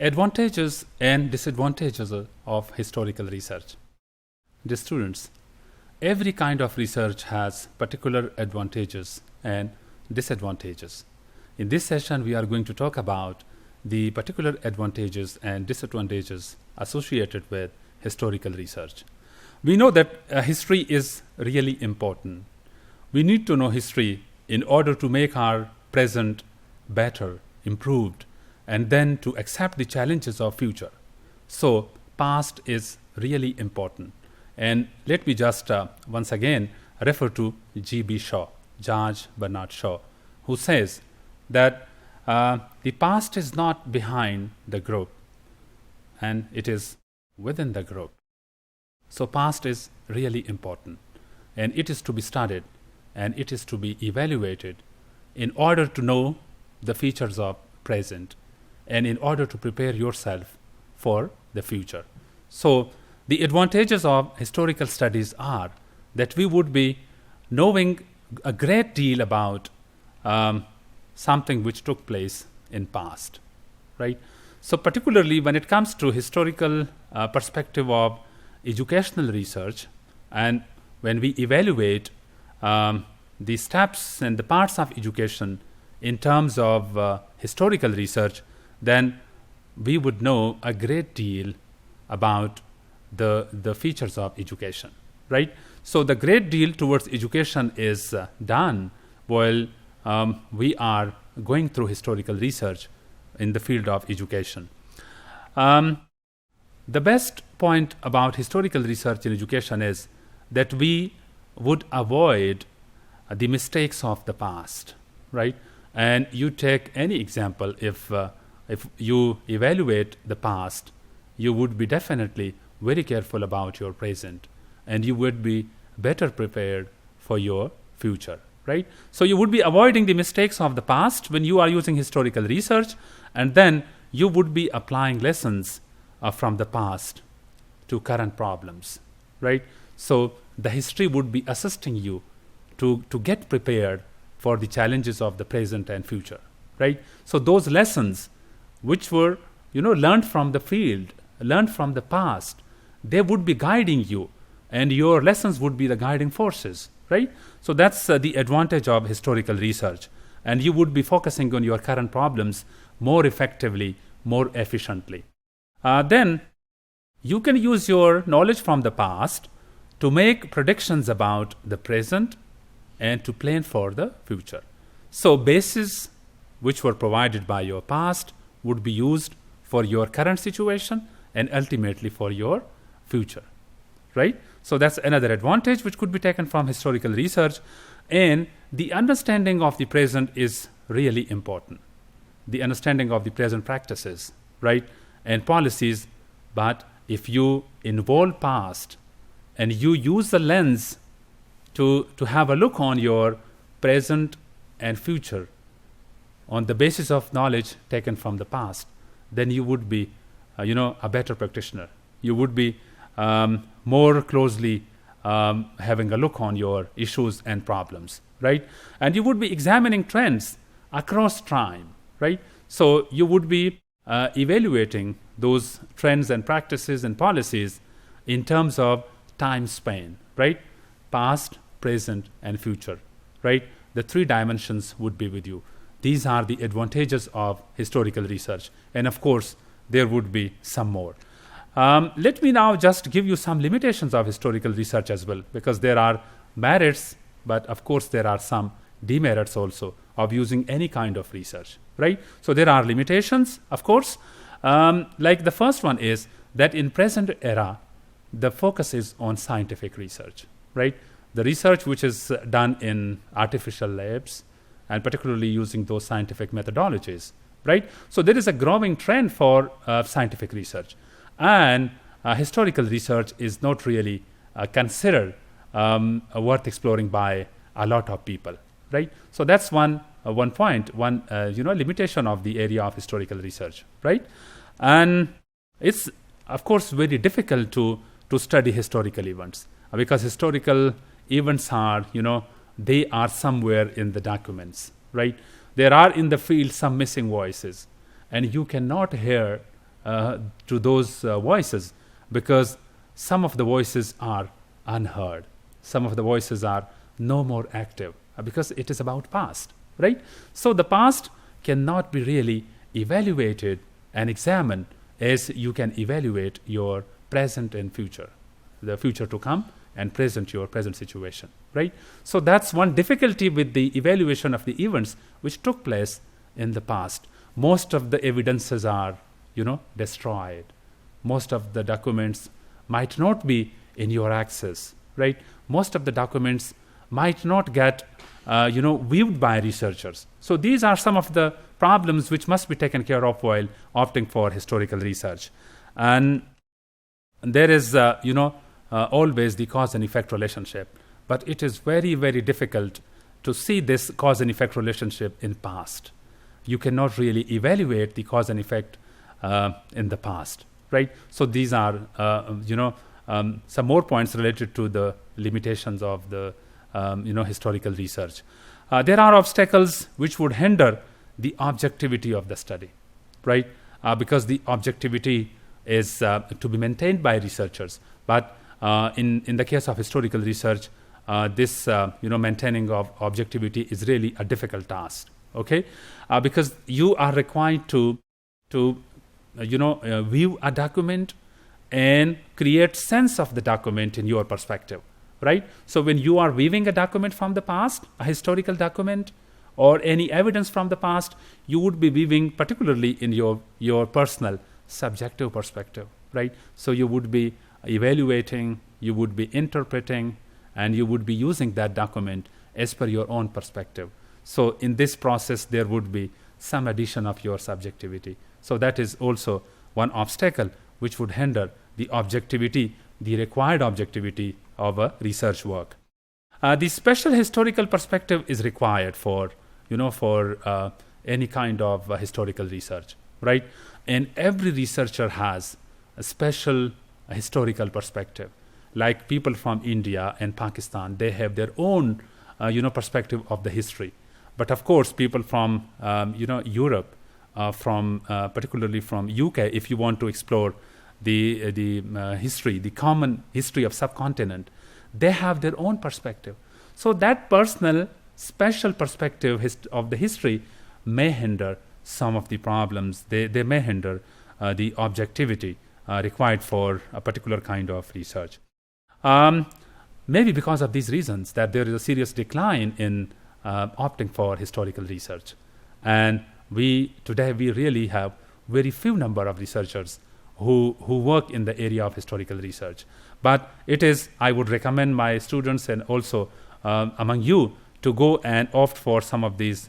Advantages and disadvantages of historical research. Dear students, every kind of research has particular advantages and disadvantages. In this session, we are going to talk about the particular advantages and disadvantages associated with historical research. We know that history is really important. We need to know history in order to make our present better, improved, and then to accept the challenges of future. So past is really important. And let me just once again refer to G.B. Shaw, George Bernard Shaw, who says that the past is not behind the group, and it is within the group. So past is really important, and it is to be studied, and it is to be evaluated in order to know the features of present, and in order to prepare yourself for the future. So the advantages of historical studies are that we would be knowing a great deal about something which took place in past, right? So particularly when it comes to historical perspective of educational research, and when we evaluate the steps and the parts of education in terms of historical research, then we would know a great deal about the features of education, right? So the great deal towards education is done while we are going through historical research in the field of education. The best point about historical research in education is that we would avoid the mistakes of the past, right? And you take any example, if you evaluate the past, you would be definitely very careful about your present, and you would be better prepared for your future, right? So you would be avoiding the mistakes of the past when you are using historical research, and then you would be applying lessons from the past to current problems, right? So the history would be assisting you to get prepared for the challenges of the present and future, right? So those lessons which were learned from the field, learned from the past, they would be guiding you, and your lessons would be the guiding forces, right? So that's the advantage of historical research, and you would be focusing on your current problems more effectively, more efficiently. Then you can use your knowledge from the past to make predictions about the present and to plan for the future. So bases which were provided by your past would be used for your current situation and ultimately for your future, right? So that's another advantage which could be taken from historical research. And the understanding of the present is really important. The understanding of the present practices, right, and policies. But if you involve past and you use the lens to have a look on your present and future on the basis of knowledge taken from the past, then you would be a better practitioner. You would be more closely having a look on your issues and problems, right? And you would be examining trends across time, right? So you would be evaluating those trends and practices and policies in terms of time span, right? Past, present, and future, right? The three dimensions would be with you. These are the advantages of historical research. And of course, there would be some more. Let me now just give you some limitations of historical research as well, because there are merits, but of course there are some demerits also of using any kind of research, right? So there are limitations, of course. Like the first one is that in present era, the focus is on scientific research, right? The research which is done in artificial labs, and particularly using those scientific methodologies, right? So there is a growing trend for scientific research, and historical research is not really considered worth exploring by a lot of people, right? So that's one point, limitation of the area of historical research, right? And it's of course very difficult to study historical events, because historical events are, they are somewhere in the documents, right? There are in the field some missing voices, and you cannot hear to those voices, because some of the voices are unheard. Some of the voices are no more active because it is about past, right? So the past cannot be really evaluated and examined as you can evaluate your present and future, the future to come and present your present situation, right? So that's one difficulty with the evaluation of the events which took place in the past. Most of the evidences are, destroyed. Most of the documents might not be in your access, right? Most of the documents might not get, viewed by researchers. So these are some of the problems which must be taken care of while opting for historical research. And there is, always the cause and effect relationship, but it is very, very difficult to see this cause and effect relationship in past. You cannot really evaluate the cause and effect in the past, right? So these are, some more points related to the limitations of the, historical research. There are obstacles which would hinder the objectivity of the study, right? Because the objectivity is to be maintained by researchers. But in the case of historical research, this maintaining of objectivity is really a difficult task. Okay, because you are required to view a document and create sense of the document in your perspective, right? So when you are viewing a document from the past, a historical document, or any evidence from the past, you would be viewing particularly in your personal subjective perspective, right? So you would be evaluating, you would be interpreting, and you would be using that document as per your own perspective. So in this process, there would be some addition of your subjectivity. So that is also one obstacle which would hinder the objectivity, the required objectivity of a research work. The special historical perspective is required for any kind of historical research, right? And every researcher has a special historical perspective. Like people from India and Pakistan, they have their own, perspective of the history. But of course, people from, Europe, particularly from UK, if you want to explore the history, the common history of subcontinent, they have their own perspective. So that personal, special perspective of the history may hinder some of the problems. They may hinder the objectivity required for a particular kind of research. Maybe because of these reasons that there is a serious decline in opting for historical research. And today we really have very few number of researchers who work in the area of historical research. But I would recommend my students and also among you to go and opt for some of these,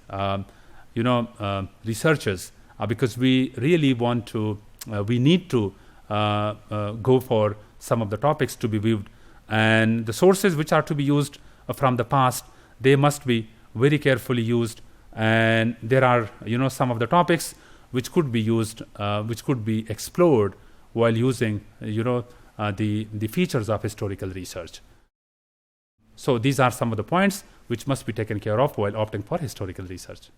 researchers, because we really we need to go for some of the topics to be viewed. And the sources which are to be used from the past, they must be very carefully used. And there are, some of the topics which could be used, which could be explored while using, the features of historical research. So these are some of the points which must be taken care of while opting for historical research.